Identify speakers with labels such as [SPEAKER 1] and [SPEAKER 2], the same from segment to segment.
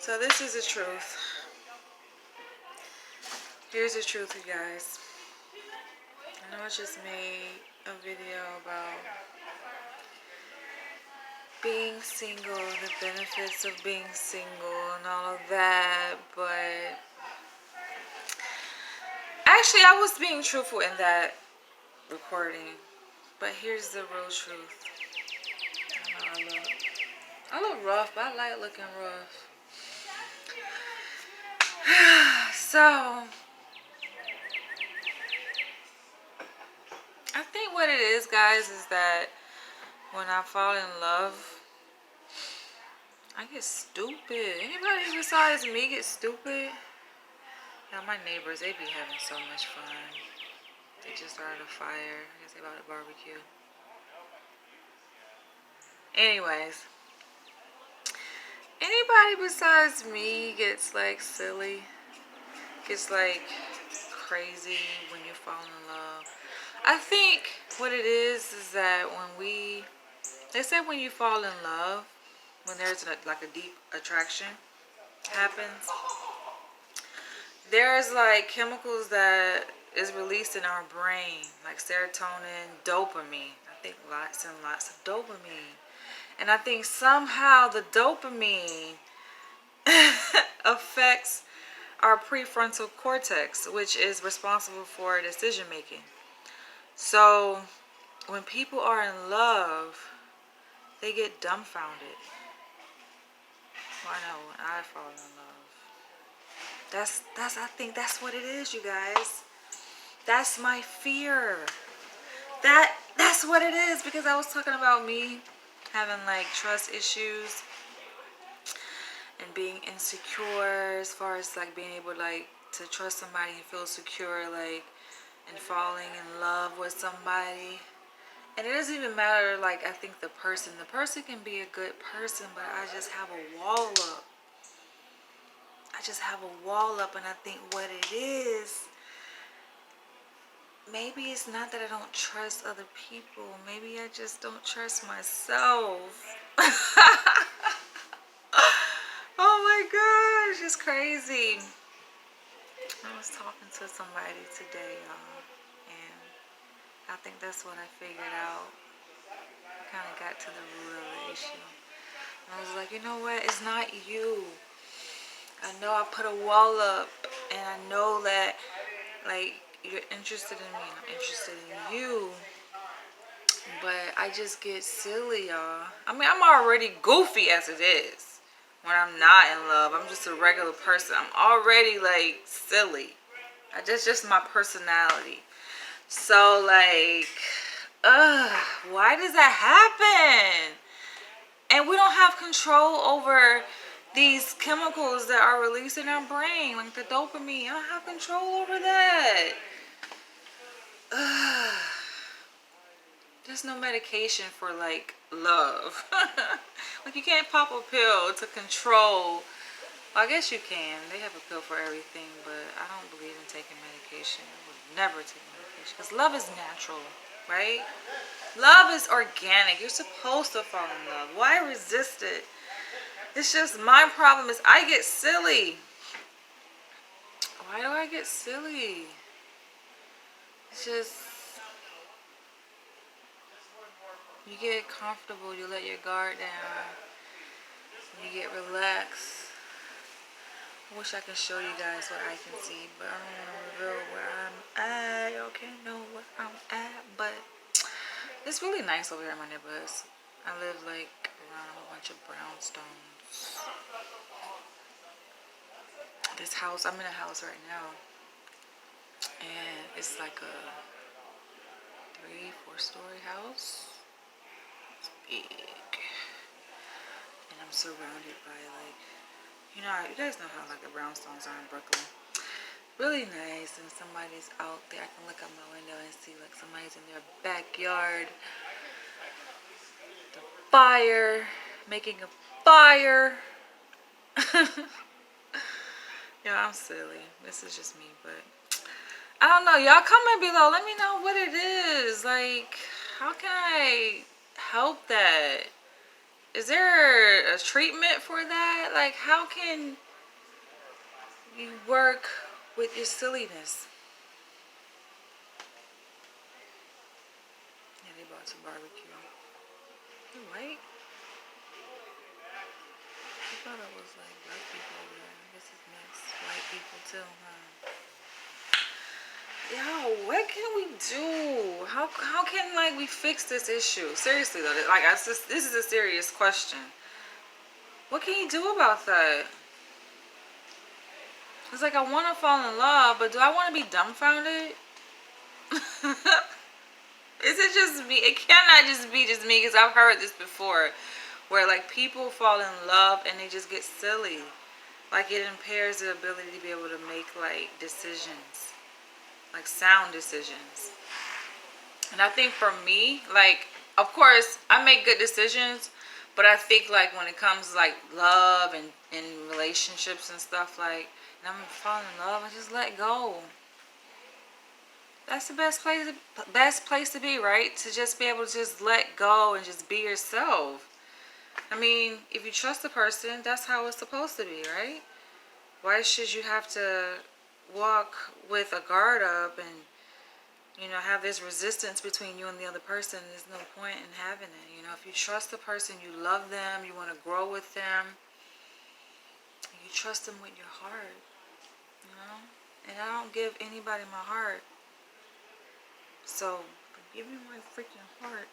[SPEAKER 1] So this is the truth. Here's the truth, you guys. I know I just made a video about being single, the benefits of being single and all of that, but actually I was being truthful in that recording. But here's the real truth. I know I look rough, but I like looking rough. So I think what it is, guys, is that when I fall in love, I get stupid. Anybody besides me get stupid? Yeah, my neighbors, they be having so much fun. They just started a fire. I guess they about to barbecue. Anyways, anybody besides me gets like silly, gets like crazy when you fall in love. I think what it is that they say when you fall in love, when there's like a deep attraction happens, there's like chemicals that is released in our brain, like serotonin, dopamine. I think lots and lots of dopamine. And I think somehow the dopamine affects our prefrontal cortex, which is responsible for decision making. So when people are in love, they get dumbfounded. Well, I know when I fall in love. I think that's what it is, you guys. That's my fear. That's what it is, because I was talking about me having like trust issues and being insecure as far as like being able like to trust somebody and feel secure, like, and falling in love with somebody. And it doesn't even matter, like, I think the person can be a good person, but I just have a wall up. And I think what it is, maybe it's not that I don't trust other people. Maybe I just don't trust myself. Oh my gosh, it's crazy. I was talking to somebody today, and I think that's what I figured out. I kind of got to the root of the issue. And I was like, you know what? It's not you. I know I put a wall up, and I know that, like, you're interested in me and I'm interested in you, but I just get silly, y'all. I mean, I'm already goofy as it is when I'm not in love. I'm just a regular person. I'm already, like, silly. That's just my personality. So, like, why does that happen? And we don't have control over these chemicals that are released in our brain, like the dopamine. I don't have control over that. There's no medication for, like, love. Like, you can't pop a pill to control. Well, I guess you can. They have a pill for everything, but I don't believe in taking medication. I would never take medication, because love is natural, right? Love is organic. You're supposed to fall in love. Why resist it? It's just my problem is I get silly. Why do I get silly? It's just, you get comfortable, you let your guard down, you get relaxed. I wish I could show you guys what I can see, but I don't want to reveal where I'm at. Y'all can't know where I'm at, but it's really nice over here in my neighborhood. I live like around a whole bunch of brownstones. This house, I'm in a house right now, and it's like a 3-4 story house. It's big, and I'm surrounded by, like, you guys know how, like, the brownstones are in Brooklyn. Really nice, and somebody's out there. I can look out my window and see, like, somebody's in their backyard. The fire, making a fire. Yeah, I'm silly. This is just me, but I don't know. Y'all comment below. Let me know what it is. Like, how can I help that? is there a treatment for that? Like, how can you work with your silliness? Yeah, they bought some barbecue. You white? I thought it was like black people over there. I guess it's mixed white people too, huh? Yo, what can we do? How can like we fix this issue? Seriously though, like this is a serious question. What can you do about that? It's like I want to fall in love, but do I want to be dumbfounded? Is it just me? It cannot just be just me because I've heard this before, where like people fall in love and they just get silly. Like it impairs the ability to be able to make like decisions, like sound decisions. And I think for me, like, of course, I make good decisions, but I think like when it comes to like love and relationships and stuff, like, and I'm falling in love, I just let go. That's the best place to be, right? To just be able to just let go and just be yourself. I mean, if you trust a person, that's how it's supposed to be, right? Why should you have to walk with a guard up and, you know, have this resistance between you and the other person? There's no point in having it. You know, if you trust the person, you love them, you want to grow with them, you trust them with your heart, you know? And I don't give anybody my heart. So, give me my freaking heart.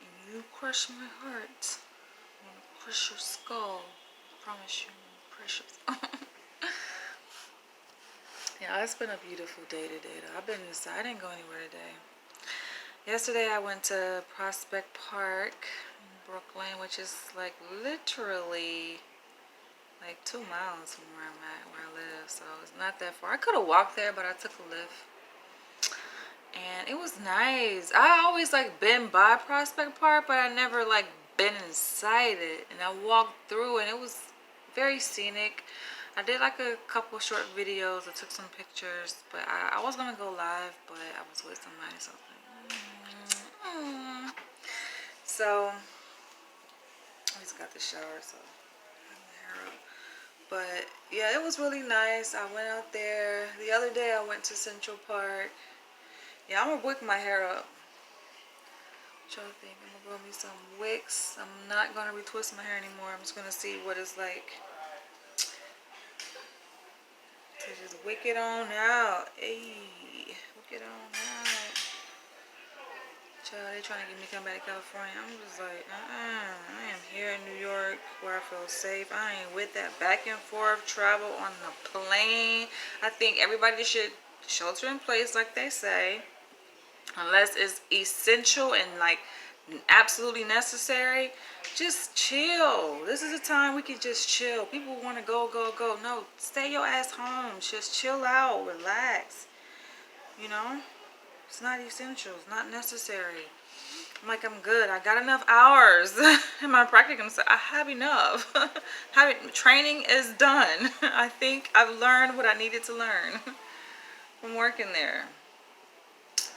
[SPEAKER 1] And you crush my heart. I'm going to crush your skull. I promise you, I'm going to crush your skull. Yeah, it's been a beautiful day today, though. I didn't go anywhere today. Yesterday, I went to Prospect Park in Brooklyn, which is like literally like 2 miles from where I'm at, where I live. So it's not that far. I could have walked there, but I took a lift. And it was nice. I always like been by Prospect Park, but I never like been inside it. And I walked through and it was very scenic. I did like a couple short videos. I took some pictures, but I was gonna go live, but I was with somebody, so I was like, So I just got the shower, so I have my hair up. But yeah, it was really nice. I went out there. The other day I went to Central Park. Yeah, I'm gonna wick my hair up. What y'all think? I'm gonna grow me some wicks. I'm not gonna retwist my hair anymore. I'm just gonna see what it's like to just wick it on out. Hey, wick it on out. Child, they trying to get me to come back to California. I'm just like, I am here in New York where I feel safe. I ain't with that back and forth travel on the plane. I think everybody should shelter in place like they say. Unless it's essential and like absolutely necessary, just chill. This is a time we can just chill. People want to go. No, stay your ass home. Just chill out, relax. You know, it's not essential. It's not necessary. I'm like, I'm good. I got enough hours in my practicum. So I have enough. Training is done. I think I've learned what I needed to learn from working there.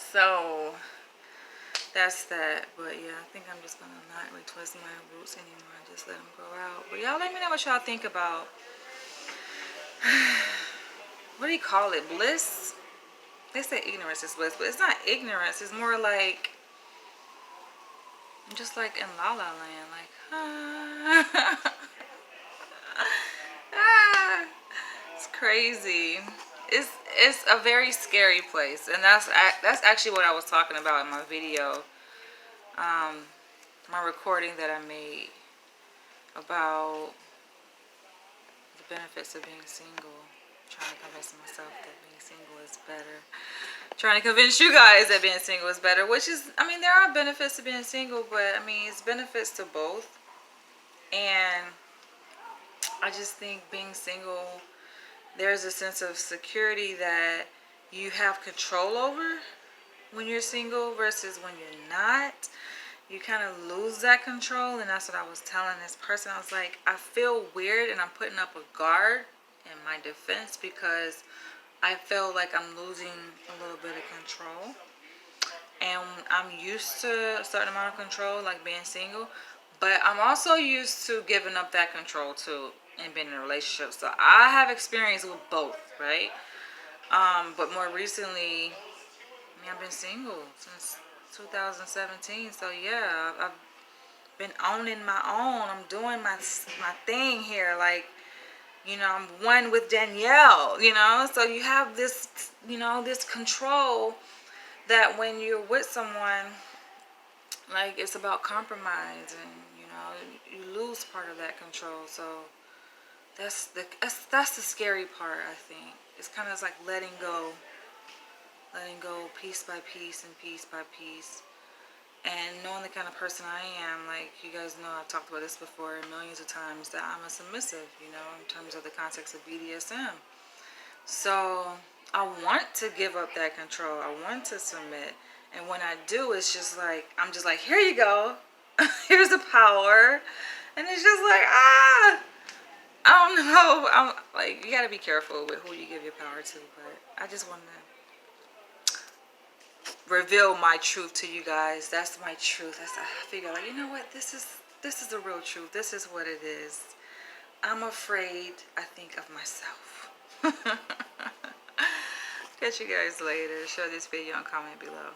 [SPEAKER 1] So that's that. But yeah, I think I'm just gonna not retwist my roots anymore and just let them grow out. But y'all let me know what y'all think about what do you call it, bliss? They say ignorance is bliss, but it's not ignorance. It's more like just like in La La Land, like it's crazy. It's a very scary place, and that's actually what I was talking about in my video, my recording that I made about the benefits of being single. I'm trying to convince myself that being single is better. I'm trying to convince you guys that being single is better, which is, I mean, there are benefits to being single, but I mean, it's benefits to both. And I just think being single, there's a sense of security that you have control over when you're single versus when you're not. You kind of lose that control, and that's what I was telling this person. I was like, I feel weird and I'm putting up a guard in my defense because I feel like I'm losing a little bit of control. And I'm used to a certain amount of control, like being single, But I'm also used to giving up that control too and being in a relationship. So I have experience with both, right? But more recently, I mean, I've been single since 2017. So yeah, I've been owning my own. I'm doing my thing here. Like, I'm one with Danielle, So you have this, this control that when you're with someone, like, it's about compromise, and you lose part of that control. So that's the scary part. I think it's kind of like letting go piece by piece and piece by piece, and knowing the kind of person I am. Like, you guys know, I've talked about this before millions of times, that I'm a submissive, in terms of the context of BDSM. So I want to give up that control. I want to submit. And when I do, it's just like, I'm just like, here you go. Here's the power. And it's just like, I don't know. I'm like, you got to be careful with who you give your power to. But I just want to reveal my truth to you guys. That's my truth. I figure, like, you know what? This is the real truth. This is what it is. I'm afraid, I think, of myself. Catch you guys later. Share this video and comment below.